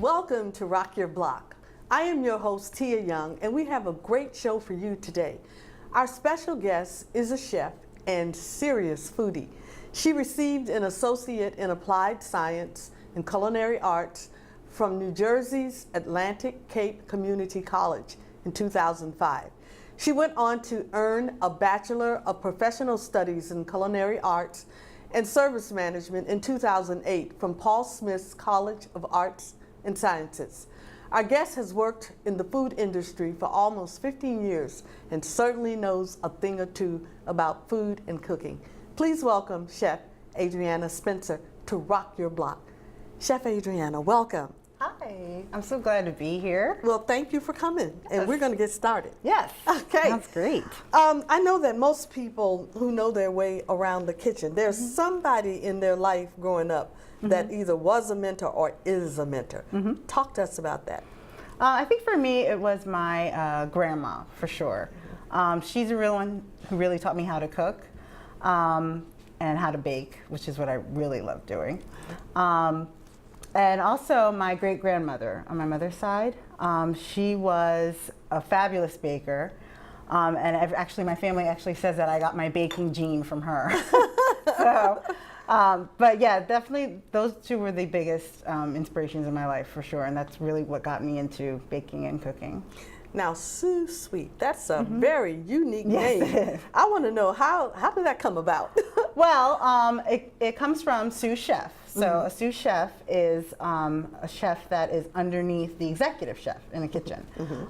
Welcome to Rock Your Block. I am your host, Tia Young, and we have a great show for you today. Our special guest is a chef and serious foodie. She received an associate in applied science and culinary arts from New Jersey's Atlantic Cape Community College in 2005. She went on to earn a Bachelor of Professional Studies in Culinary Arts and Service Management in 2008 from Paul Smith's College of Arts and Sciences. Our guest has worked in the food industry for almost 15 years and certainly knows a thing or two about food and cooking. Please welcome Chef Adrianna Spencer to Rock Your Block. Chef Adrianna, welcome. Hi, I'm so glad to be here. Well, thank you for coming, and we're going to get started. Yes. Okay. Sounds great. I know that most people who know their way around the kitchen, there's somebody in their life growing up that either was a mentor or is a mentor. Talk to us about that. I think for me, it was my grandma, for sure. She's a real one who really taught me how to cook and how to bake, which is what I really love doing. And also my great-grandmother on my mother's side. She was a fabulous baker. And actually my family actually says that I got my baking gene from her. But yeah, definitely those two were the biggest inspirations in my life for sure. And that's really what got me into baking and cooking. Now, Sous Sweet, that's a very unique name. I want to know, how did that come about? Well, it comes from sous chef. So a sous chef is a chef that is underneath the executive chef in a kitchen.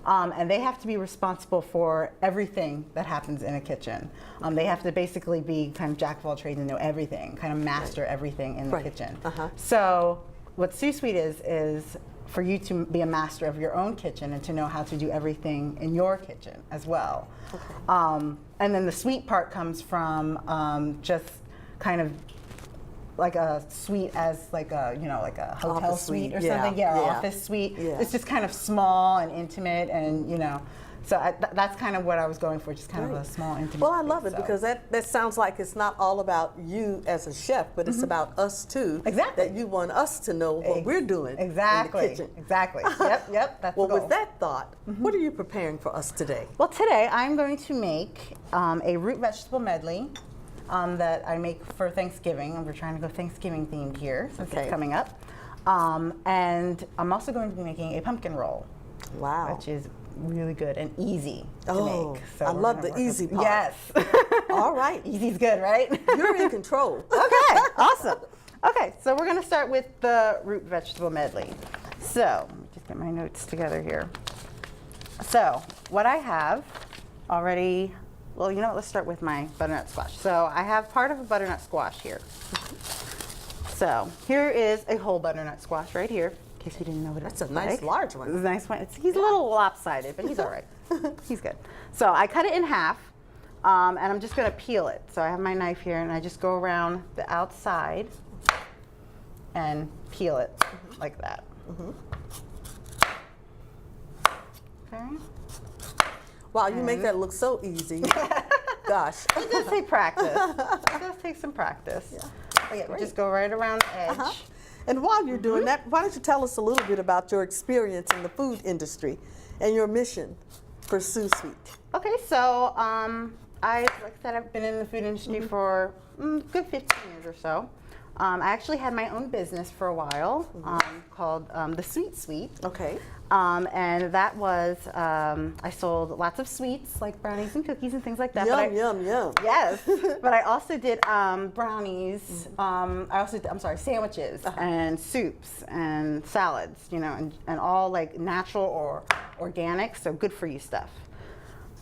And they have to be responsible for everything that happens in a kitchen. They have to basically be kind of jack of all trades and know everything, kind of master everything in the kitchen. So what Sous Suite is for you to be a master of your own kitchen and to know how to do everything in your kitchen as well. And then the sweet part comes from just kind of like a suite as like a, you know, like a hotel office suite or something, or office suite. It's just kind of small and intimate, and you know, so that's kind of what I was going for, just kind of a small intimate. Well, I love it because that sounds like it's not all about you as a chef, but it's about us too. Exactly. That you want us to know what we're doing in the kitchen. Exactly. Yep. That's well, the goal. with that thought, what are you preparing for us today? Well, today I'm going to make a root vegetable medley. That I make for Thanksgiving. We're trying to go Thanksgiving themed here since it's coming up. And I'm also going to be making a pumpkin roll. Wow. Which is really good and easy to make. So I love the easy part. Yes. All right. Easy's good, right? You're in control. Okay, awesome. Okay, so we're going to start with the root vegetable medley. So, let me just get my notes together here. So, what I have already, well, you know what, let's start with my butternut squash. So I have part of a butternut squash here. So here is a whole butternut squash right here, in case you didn't know what That's a nice large one. It's a nice one. He's a little lopsided, but he's all right. He's good. So I cut it in half, and I'm just going to peel it. So I have my knife here, and I just go around the outside and peel it like that. Okay. Wow, you make that look so easy. Gosh. It does take practice. It does take some practice. Just go right around the edge. And while you're doing that, why don't you tell us a little bit about your experience in the food industry and your mission for Sous Suite? Okay, so like I said, I've been in the food industry for a good 15 years or so. I actually had my own business for a while called the Sweet Suite. Okay. And that was, I sold lots of sweets like brownies and cookies and things like that. Yum. Yes, but I also did brownies. I also did, sandwiches and soups and salads, you know, and all like natural or organic, so good for you stuff.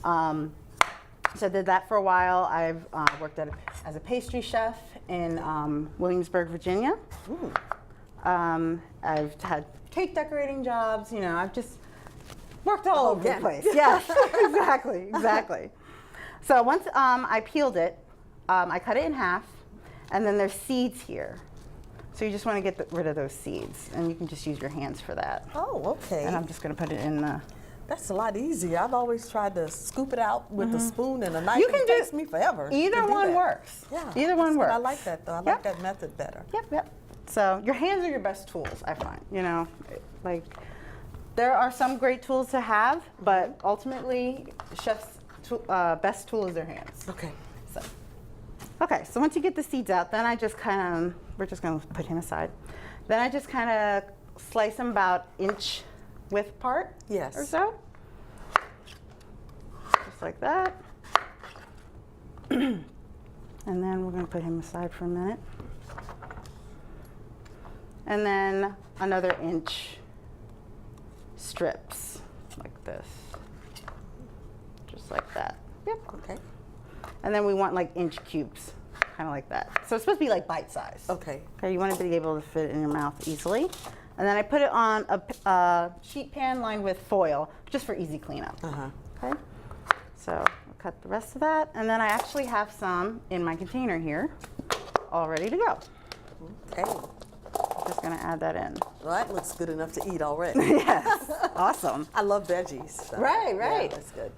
So I did that for a while. I've worked as a pastry chef in Williamsburg, Virginia. I've had cake decorating jobs, you know, I've just worked all over the place. Yes, exactly. So once I peeled it, I cut it in half, and then there's seeds here. So you just want to get rid of those seeds, and you can just use your hands for that. Oh, okay. And I'm just going to put it in the... That's a lot easier. I've always tried to scoop it out with a spoon and a knife. You can it takes me forever. Either one works. Yeah. Either one works. I like that, though. I like that method better. Yep. So your hands are your best tools, I find. You know, like there are some great tools to have, but ultimately, chef's best tool is their hands. Okay. So, okay, so once you get the seeds out, then I just kind of, we're just gonna put him aside. Then I just kind of slice them about inch width apart. Yes. Or so. Just like that. And then we're gonna put him aside for a minute. And then another inch strips like this. Just like that. Yep. Okay. And then we want like inch cubes, kind of like that. So it's supposed to be like bite size. Okay. Okay, you want it to be able to fit in your mouth easily. And then I put it on a sheet pan lined with foil, just for easy cleanup. Okay. So I'll cut the rest of that, and then I actually have some in my container here, all ready to go. Okay. I'm just gonna add that in. Well, that looks good enough to eat already. Yes, awesome. I love veggies. So, Right, right. Yeah, that's good.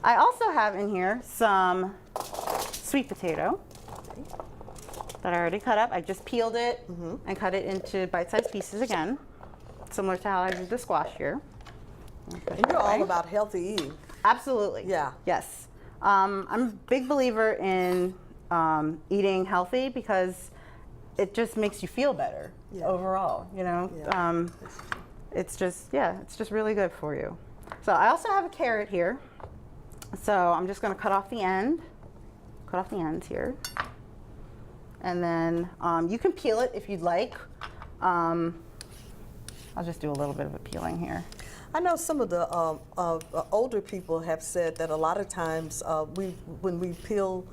I also have in here some sweet potato that I already cut up. I just peeled it and cut it into bite-sized pieces again, similar to how I did the squash here. And you're all about healthy eating. Absolutely. Yeah. Yes. I'm a big believer in eating healthy because it just makes you feel better overall, you know? Yeah. It's just really good for you. So I also have a carrot here. So I'm just gonna cut off the ends here. And then you can peel it if you'd like. I'll just do a little bit of a peeling here. I know some of the older people have said that a lot of times when we peel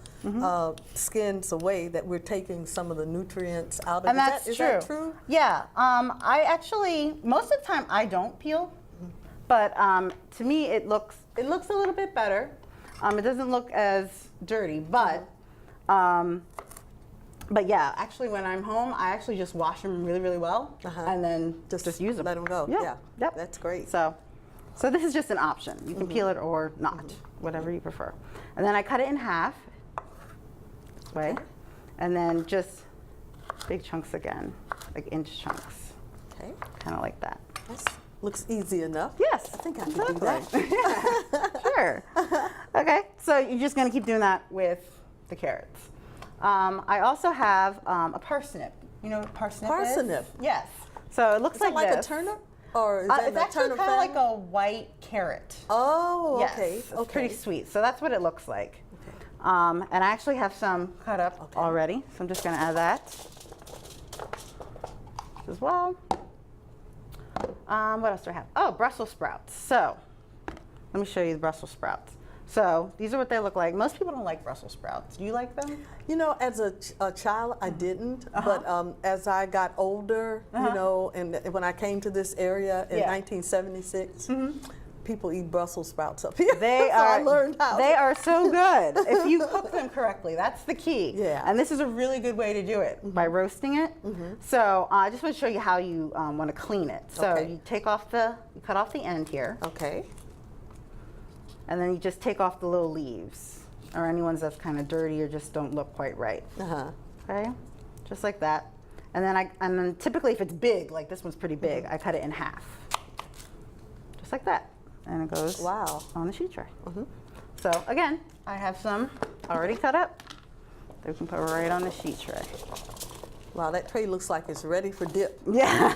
skins away, that we're taking some of the nutrients out of it. And that's Is true. that true? Yeah. I actually, most of the time I don't peel, but to me it looks a little bit better. It doesn't look as dirty, but yeah, actually when I'm home, I actually just wash them really, really well, and then just use them. Let them go. Yeah. Yep. That's great. So this is just an option. You can peel it or not, whatever you prefer. And then I cut it in half this way, and then just big chunks again, like inch chunks. Okay. Kind of like that. That looks easy enough. Yes. I think I can do that. Yeah, sure. Okay, so you're just gonna keep doing that with the carrots. I also have a parsnip. You know what parsnip is? Parsnip? Yes. So it looks Is that like this. a turnip? Or is that It's a actually turnip kind of like family? a white carrot. Oh, Yes, okay. it's pretty sweet. So that's what it looks like. And I actually have some cut up already, so I'm just gonna add that as well. What else do I have? Oh, Brussels sprouts. So let me show you the Brussels sprouts. So these are what they look like. Most people don't like Brussels sprouts. Do you like them? You know, as a child, I didn't. But as I got older, you know, and when I came to this area in 1976, people eat Brussels sprouts up here. They so are. I learned how. They are so good if you cook them correctly. That's the key. Yeah. And this is a really good way to do it by roasting it. So I just want to show you how you want to clean it. So you cut off the end here. Okay. And then you just take off the little leaves or any ones that's kind of dirty or just don't look quite right. Okay, just like that. And then typically if it's big, like this one's pretty big, I cut it in half, just like that, and it goes on the sheet tray. So again, I have some already cut up. They can put right on the sheet tray. Wow, that tray looks like it's ready for dip. Yeah,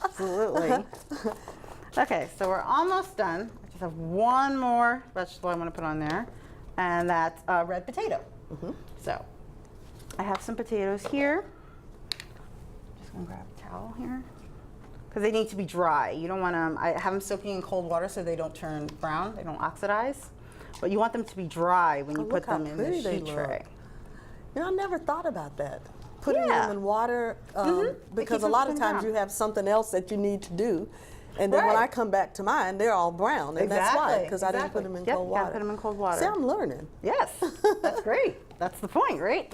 absolutely. Okay, so we're almost done. I just have one more vegetable I want to put on there, and that's red potato. So I have some potatoes here. Just gonna grab a towel here because they need to be dry. You don't want them. I have them soaking in cold water so they don't turn brown, they don't oxidize. But you want them to be dry when you put them in the sheet tray. You know, I never thought about that. Putting them in water because a lot of times you have something else that you need to do. And then when I come back to mine, they're all brown, and that's why, because I didn't put them in cold water. Gotta put them in cold water. See, I'm learning. Yes, that's great. That's the point, right?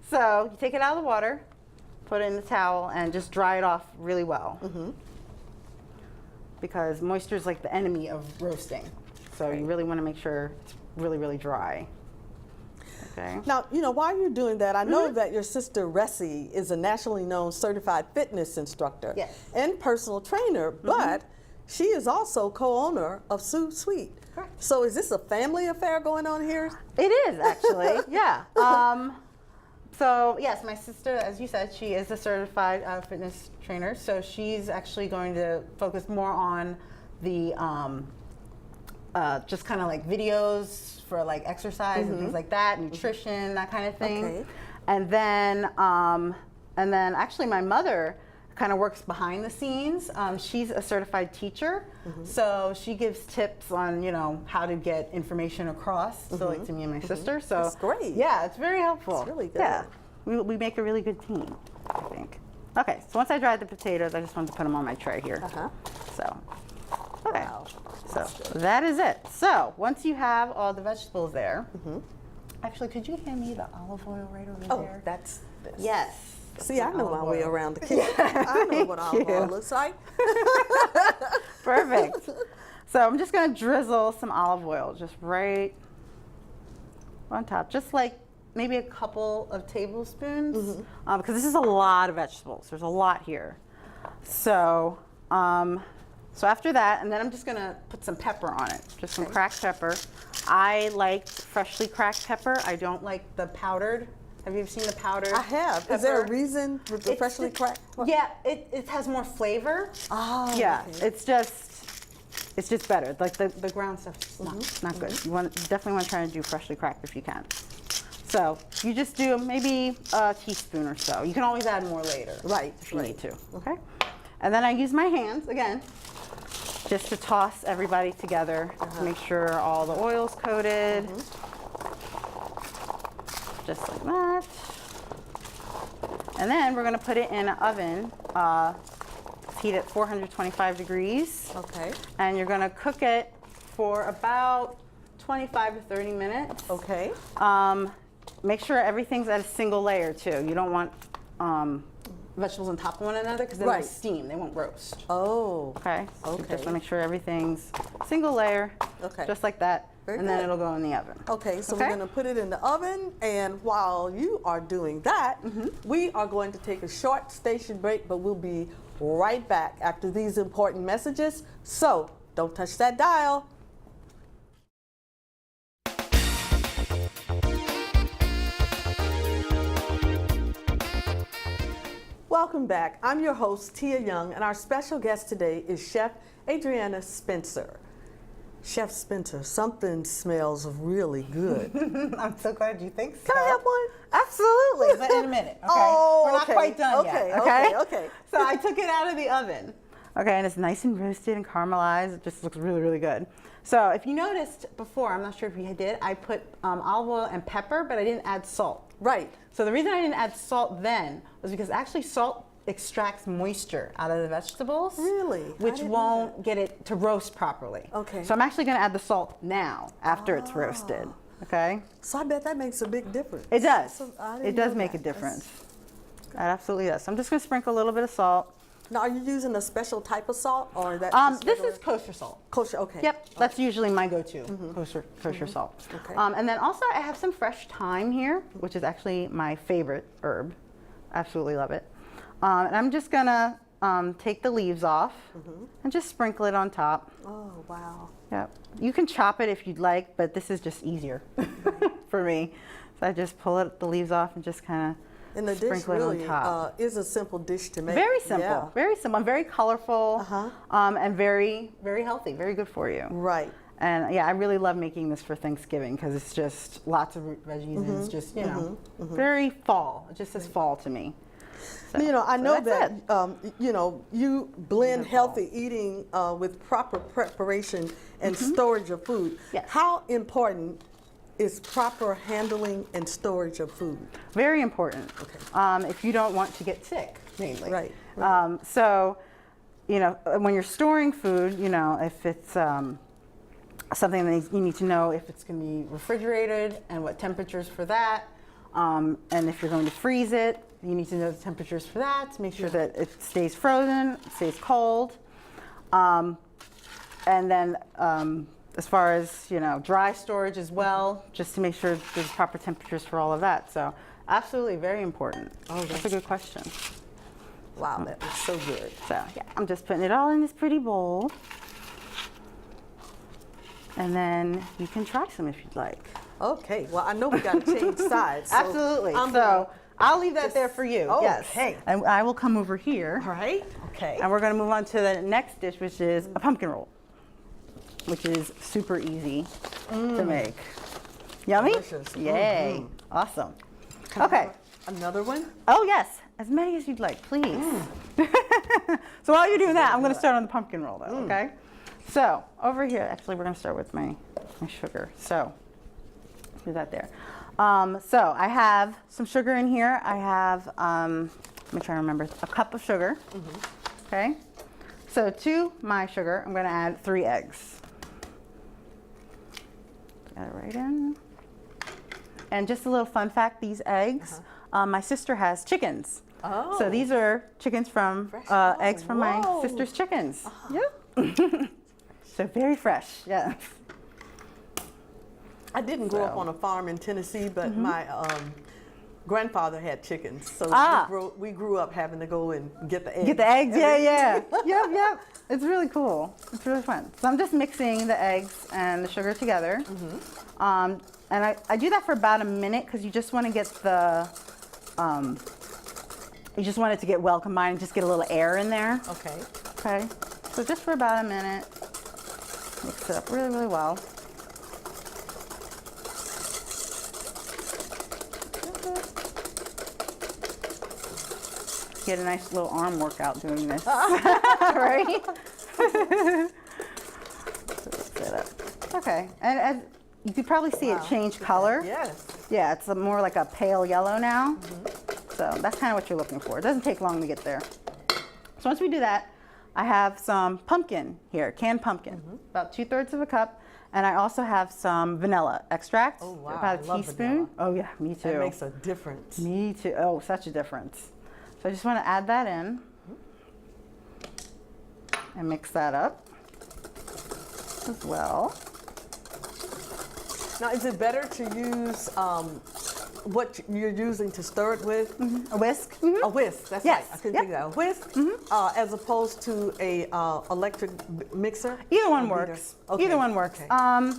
So you take it out of the water, put it in the towel, and just dry it off really well. Because moisture is like the enemy of roasting. So you really want to make sure it's really, really dry. Okay. Now, while you're doing that, I know that your sister Ressie is a nationally known certified fitness instructor Yes. and personal trainer, but she is also co-owner of Sous Sweet. Correct. So is this a family affair going on here? It is actually, yeah. So yes, my sister, as you said, she is a certified fitness trainer. So she's actually going to focus more on the just kind of like videos for like exercise and things like that, nutrition, that kind of thing. Okay. And then actually my mother kind of works behind the scenes. She's a certified teacher, so she gives tips on how to get information across. So like to me and my sister. So That's great. Yeah, it's very helpful. It's really good. Yeah, we make a really good team, I think. Okay, so once I dried the potatoes, I just wanted to put them on my tray here. So, okay. Wow. So that is it. So once you have all the vegetables there, actually, could you hand me the olive oil right over there? Oh, that's this. Yes. See, I know my way around the kitchen. I know what olive oil looks like. Perfect. So I'm just going to drizzle some olive oil just right on top, just like maybe a couple of tablespoons, because this is a lot of vegetables. There's a lot here. So, so after that, and then I'm just going to put some pepper on it, just some cracked pepper. I like freshly cracked pepper. I don't like the powdered. Have you ever seen the powdered? I have. Pepper? Is there a reason with the freshly cracked? Yeah, it has more flavor. Oh, Yeah, okay. it's just better. Like the ground stuff's not good. You definitely want to try to do freshly cracked if you can. So you just do maybe a teaspoon or so. You can always add more later. Right, If you need to. Okay. And then I use my hands again, just to toss everybody together to make sure all the oil's coated. Just like that. And then we're going to put it in an oven. Heat at 425 degrees. Okay. And you're going to cook it for about 25 to 30 minutes. Okay. Make sure everything's at a single layer too. You don't want vegetables on top of one another because then Right. they'll steam, they won't roast. Oh. Okay? So you Okay. just want to make sure everything's single layer, Okay. just like that. Very and then good. it'll go in the oven. Okay, so Okay? we're going to put it in the oven, and while you are doing that, we are going to take a short station break, but we'll be right back after these important messages. So don't touch that dial. Welcome back. I'm your host, Tia Young, and our special guest today is Chef Adrianna Spencer. Chef Spencer, something smells really good. I'm so glad you think so. Can I have one? Absolutely, but in a minute. Okay, Oh, we're not okay. quite done Okay, yet. okay, okay. So I took it out of the oven. Okay, and it's nice and roasted and caramelized. It just looks really, really good. So if you noticed before, I'm not sure if you did, I put olive oil and pepper, but I didn't add salt. Right. So the reason I didn't add salt then was because actually salt extracts moisture out of the vegetables. Really? I Which didn't know won't get it to roast properly. Okay. So I'm actually going to add the salt now after it's roasted. Okay. So I bet that makes a big difference. It does. So I didn't It does know make that. a difference. It absolutely does. So I'm just going to sprinkle a little bit of salt. Now, are you using a special type of salt, or that? This is kosher salt. kosher. Okay. Yep, that's usually my go-to, kosher salt. Okay. And then also I have some fresh thyme here, which is actually my favorite herb. Absolutely love it. And I'm just gonna take the leaves off and just sprinkle it on top. Oh wow. Yep. You can chop it if you'd like, but this is just easier for me. So I just pull the leaves off and just kind of And the dish sprinkle it really on top. is a simple dish to make. Very simple, Yeah. very simple, and very colorful, and very, very healthy, very good for you. Right. And yeah, I really love making this for Thanksgiving because it's just lots of veggies and it's just, very fall. It just says fall to me. So, I know that's that, you blend healthy eating with proper preparation and storage of food. Yes. How important is proper handling and storage of food? Very important. Okay. If you don't want to get sick, mainly. Right. So, when you're storing food, if it's something that you need to know if it's going to be refrigerated and what temperatures for that. And if you're going to freeze it, you need to know the temperatures for that to make sure that it stays frozen, it stays cold. And then as far as, you know, dry storage as well, just to make sure there's proper temperatures for all of that. So absolutely very important. Oh, that's a good question. Wow, that was so good. So yeah, I'm just putting it all in this pretty bowl. And then you can try some if you'd like. Okay, well, I know we got to change sides. So Absolutely. So I'll leave that just- there for you. Oh, yes. okay. And I will come over here. All right, okay. And we're going to move on to the next dish, which is a pumpkin roll, which is super easy to make. Yummy? Delicious. Yay. Awesome. Can I Okay. have another one? Oh, yes. As many as you'd like, please. So while you're doing that, I'm going to start on the pumpkin roll, though, okay? So over here, actually, we're going to start with my sugar. So do that there. So I have some sugar in here. I have, let me try to remember, a cup of sugar. Okay. So to my sugar, I'm going to add 3 eggs. Add it right in. And just a little fun fact, these eggs, my sister has chickens. Oh. So these are chickens from, eggs from my whoa. sister's chickens. Yep. So very fresh, yes. I didn't grow up So. on a farm in Tennessee, but my grandfather had chickens. So we grew up having to go and get the eggs. Get the eggs, yeah. Yep. It's really cool. It's really fun. So I'm just mixing the eggs and the sugar together. And I do that for about a minute because you just want to get the, you just want it to get well combined and just get a little air in there. Okay. Okay. So just for about a minute, mix it up really, really well. Get a nice little arm workout doing this, right? Okay, and as you can probably see it change color. Yes. Yeah, it's more like a pale yellow now. So that's kind of what you're looking for. It doesn't take long to get there. So once we do that, I have some pumpkin here, canned pumpkin, about 2/3 of a cup. And I also have some vanilla extract, Oh, wow. about I a love teaspoon. vanilla. Oh yeah, me too. That makes a difference. Me too. Oh, such a difference. So I just want to add that in and mix that up as well. Now, is it better to use what you're using to stir it with? A whisk. A whisk, that's Yes, right. I couldn't yep. think of that. A whisk, as opposed to a electric mixer? Either one Or works. beater? Okay. Either one works. Okay.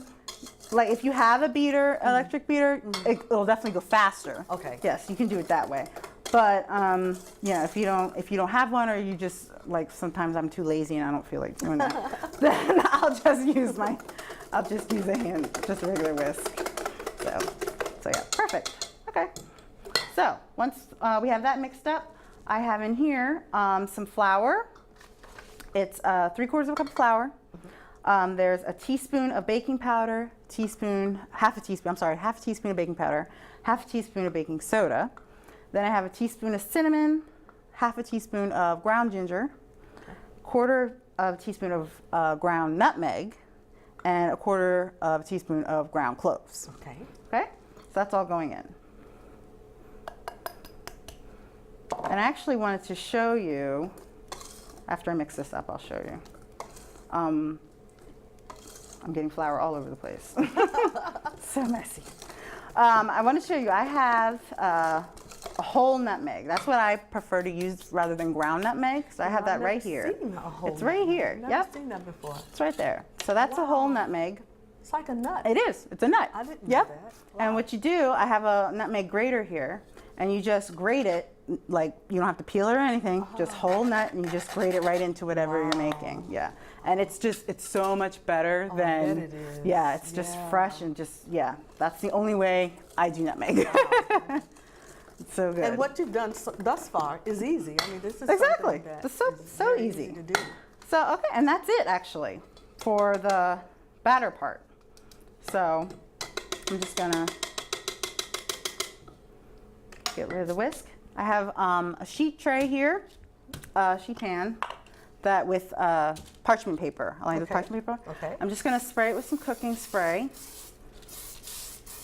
Like if you have a beater, electric beater, it'll definitely go faster. Okay. Yes, you can do it that way. But yeah, if you don't have one, or you just like sometimes I'm too lazy and I don't feel like doing that, then I'll just use a hand, just a regular whisk. So yeah, perfect. Okay. So once we have that mixed up, I have in here some flour. It's 3/4 of a cup of flour. There's a teaspoon of baking powder, half a teaspoon of baking powder, half a teaspoon of baking soda. Then I have a teaspoon of cinnamon, half a teaspoon of ground ginger, 1/4 of a teaspoon of ground nutmeg, and 1/4 of a teaspoon of ground cloves. Okay. Okay, so that's all going in. And I actually wanted to show you, after I mix this up, I'll show you. I'm getting flour all over the place. So messy. I want to show you, I have a whole nutmeg. That's what I prefer to use rather than ground nutmeg. So I have that right here. It's right here. I've never seen that before. It's right there. So that's a whole nutmeg. It's like a nut. It is. It's a nut. I didn't know Yep. that. And what you do, I have a nutmeg grater here, and you just grate it, like you don't have to peel it or anything, just whole nut, and you just grate it right into whatever you're making. Yeah. And it's so much better than, I bet it is. yeah, it's just fresh and just, yeah, that's the only way I do nutmeg. It's so good. And what you've done thus far is easy. I mean, this is Exactly. something that It's so- is so very easy. to do. So, okay, and that's it actually for the batter part. So I'm just gonna get rid of the whisk. I have a sheet tray here, sheet pan, that with parchment paper. I like the Okay. parchment paper. Okay. I'm just gonna spray it with some cooking spray,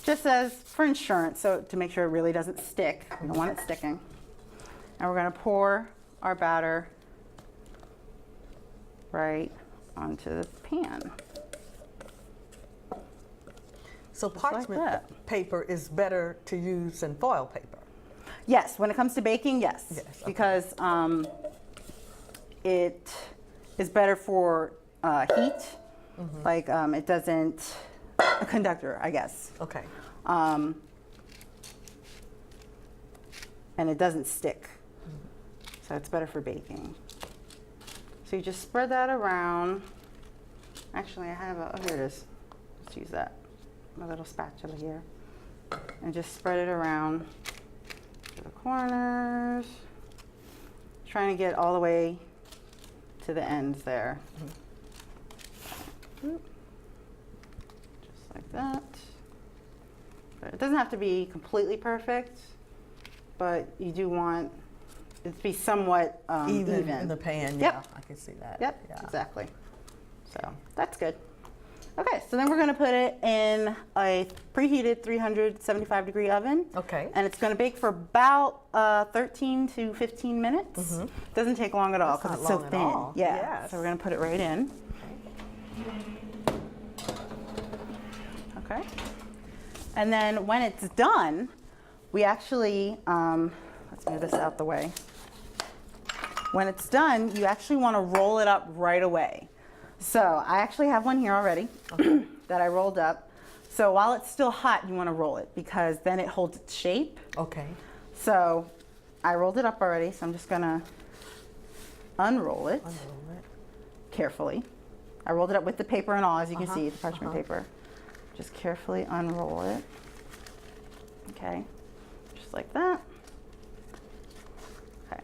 just as for insurance, so to make sure it really doesn't stick. We don't want it sticking. And we're gonna pour our batter right onto the pan. So Just like parchment that. paper is better to use than foil paper. Yes, when it comes to baking, yes. Yes, okay. Because it is better for heat. Like it doesn't, a conductor, I guess. Okay. And it doesn't stick. So it's better for baking. So you just spread that around. Actually, I have a, oh, here it is. Let's use that. My little spatula here. And just spread it around to the corners. Trying to get all the way to the ends there. Just like that. But it doesn't have to be completely perfect, but you do want it to be somewhat even in the pan. Yep. Yeah, I can see that. Yep, Yeah. exactly. So that's good. Okay, so then we're going to put it in a preheated 375-degree oven. Okay. And it's going to bake for about 13 to 15 minutes. Doesn't take long at all because That's it's not so long at thin. all. Yeah. Yes. So we're going to put it right in. Okay. And then when it's done, we actually, let's move this out the way. When it's done, you actually want to roll it up right away. So I actually have one here already that I rolled up. So while it's still hot, you want to roll it because then it holds its shape. Okay. So I rolled it up already, so I'm just going to unroll it Unroll it. carefully. I rolled it up with the paper and all, as you can see, the parchment paper. Just carefully unroll it. Okay, just like that. Okay,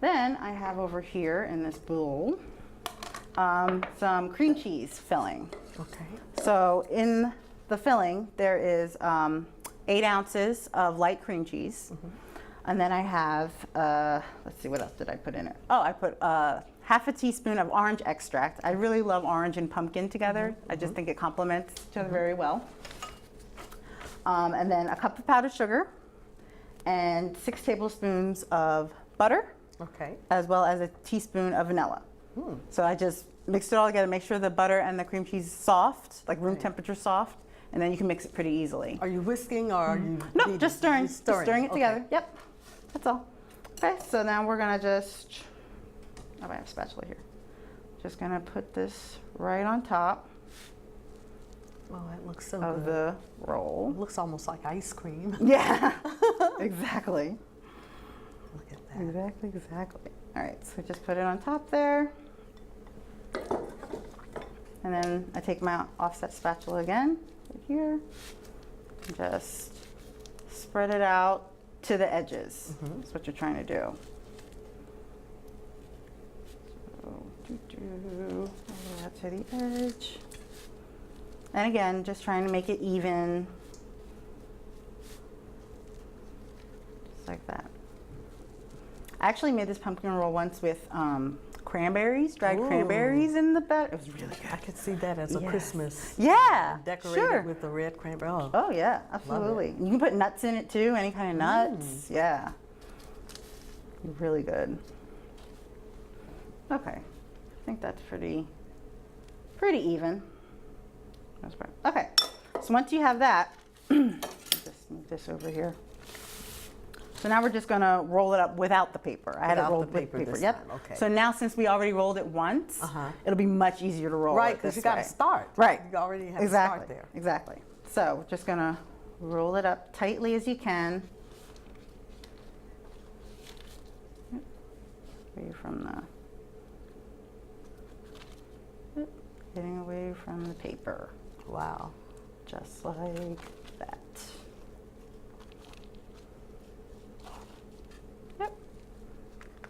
then I have over here in this bowl some cream cheese filling. Okay. So in the filling, there is 8 ounces of light cream cheese. And then I have, let's see, what else did I put in it? Oh, I put half a teaspoon of orange extract. I really love orange and pumpkin together. I just think it complements each other very well. And then a cup of powdered sugar and 6 tablespoons of butter, Okay. as well as a teaspoon of vanilla. So I just mixed it all together, make sure the butter and the cream cheese is soft, like room temperature soft, and then you can mix it pretty easily. Are you whisking or are you? No, beating? just stirring. Just Just stirring it Okay. together. Yep, that's all. Okay, so now we're gonna just, oh, I have a spatula here. Just gonna put this right on top Oh, that looks so of good. the roll. It looks almost like ice cream. Yeah, exactly. Look at that. Exactly. All right, so just put it on top there. And then I take my offset spatula again, right here, and just spread it out to the edges. That's what you're trying to do. So, all the way out to the edge. And again, just trying to make it even, just like that. I actually made this pumpkin roll once with cranberries, dried Ooh. cranberries in the batter. It was really I good. could see that as a Yes. Christmas. Yeah, Decorated sure. with the red cranberry. Oh, Oh yeah, absolutely. You can put nuts in it too, any kind of nuts. Yeah, really good. Okay, I think that's pretty even. That's right. Okay, so once you have that, just move this over here. So now we're just gonna roll it up without the paper. I had it Without rolled the with paper paper. this Yep. time, okay. So now since we already rolled it once, it'll be much easier to roll right, it because this you got to way. start. Right. You already have Exactly. to start there. Exactly. So we're just gonna roll it up tightly as you can. Yep. Away from the, yep. Getting away from the paper, Wow. just like that. Yep.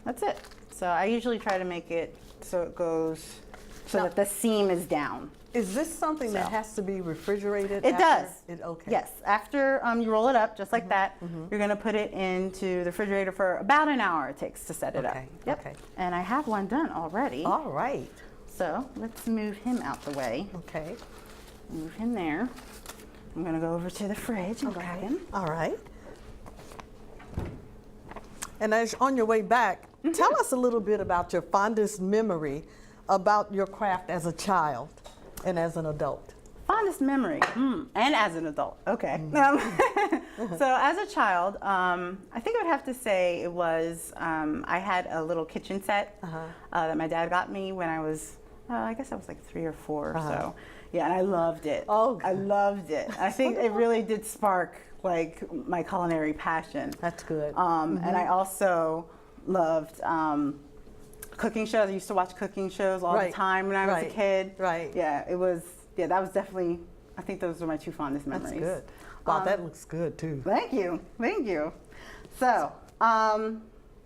That's it. So I usually try to make it so it goes, so Now- that the seam is down. Is this something that So. has to be refrigerated? It after? does. Okay. Yes. After you roll it up, just like that, you're going to put it into the refrigerator for about an hour it takes to set it up. Okay, Yep. okay. And I have one done already. All right. So let's move him out the way. Okay. Move him there. I'm going to go over to the fridge and grab him. All right. And as on your way back, tell us a little bit about your fondest memory about your craft as a child and as an adult. Fondest memory, and as an adult, okay. So as a child, I think I would have to say it was, I had a little kitchen set that my dad got me when I was, I guess I was like 3 or 4 or so. Yeah, and I loved it. Oh, I loved it. I think it really did spark like my culinary passion. That's good. And I also loved cooking shows. I used to watch cooking shows all the time when I was a kid. Right. Yeah, it was. Yeah, that was definitely. I think those are my 2 fondest memories. That's good. Wow, that looks good too. Thank you, thank you. So, so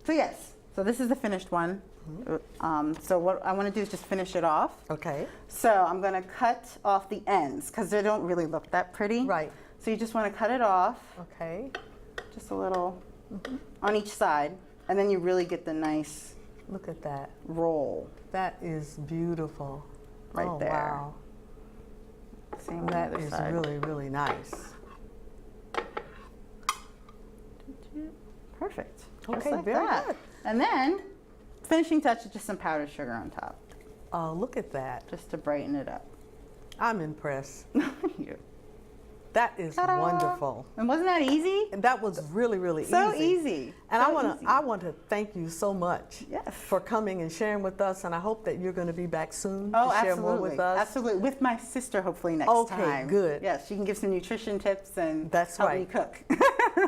yes. So this is the finished one. So what I want to do is just finish it off. Okay. So I'm going to cut off the ends because they don't really look that pretty. Right. So you just want to cut it off. Okay. Just a little on each side, and then you really get the nice. Look at that. Roll. That is beautiful. Right there. Wow. Same That on the other is side. really, really nice. Perfect. Okay, Just like very that. good. And then, finishing touch is just some powdered sugar on top, Oh, look at that. just to brighten it up. I'm impressed. You. That is Ta-da! wonderful. And wasn't that easy? And that was really, really So easy. And So I want to thank you so much Yes. for coming and sharing with us. And I hope that you're going to be back soon Oh, to share absolutely. more with us. Absolutely. With my sister, hopefully next Okay, time. good. Yes, she can give some nutrition tips and That's help right. me cook.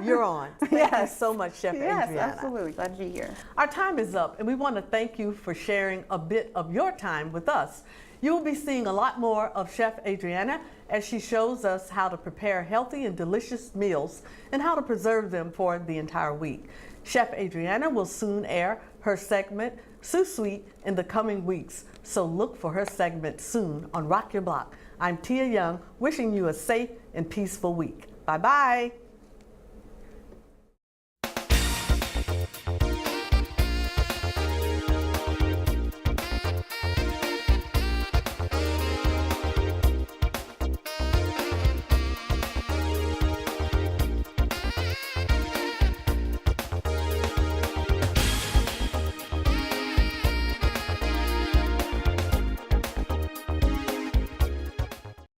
You're on. Thank you Yes. so much, Chef Yes, Adrianna. absolutely. Glad to be here. Our time is up, and we want to thank you for sharing a bit of your time with us. You will be seeing a lot more of Chef Adrianna as she shows us how to prepare healthy and delicious meals and how to preserve them for the entire week. Chef Adrianna will soon air her segment, Sous Suite, in the coming weeks, so look for her segment soon on Rock Your Block. I'm Tia Young, wishing you a safe and peaceful week. Bye-bye.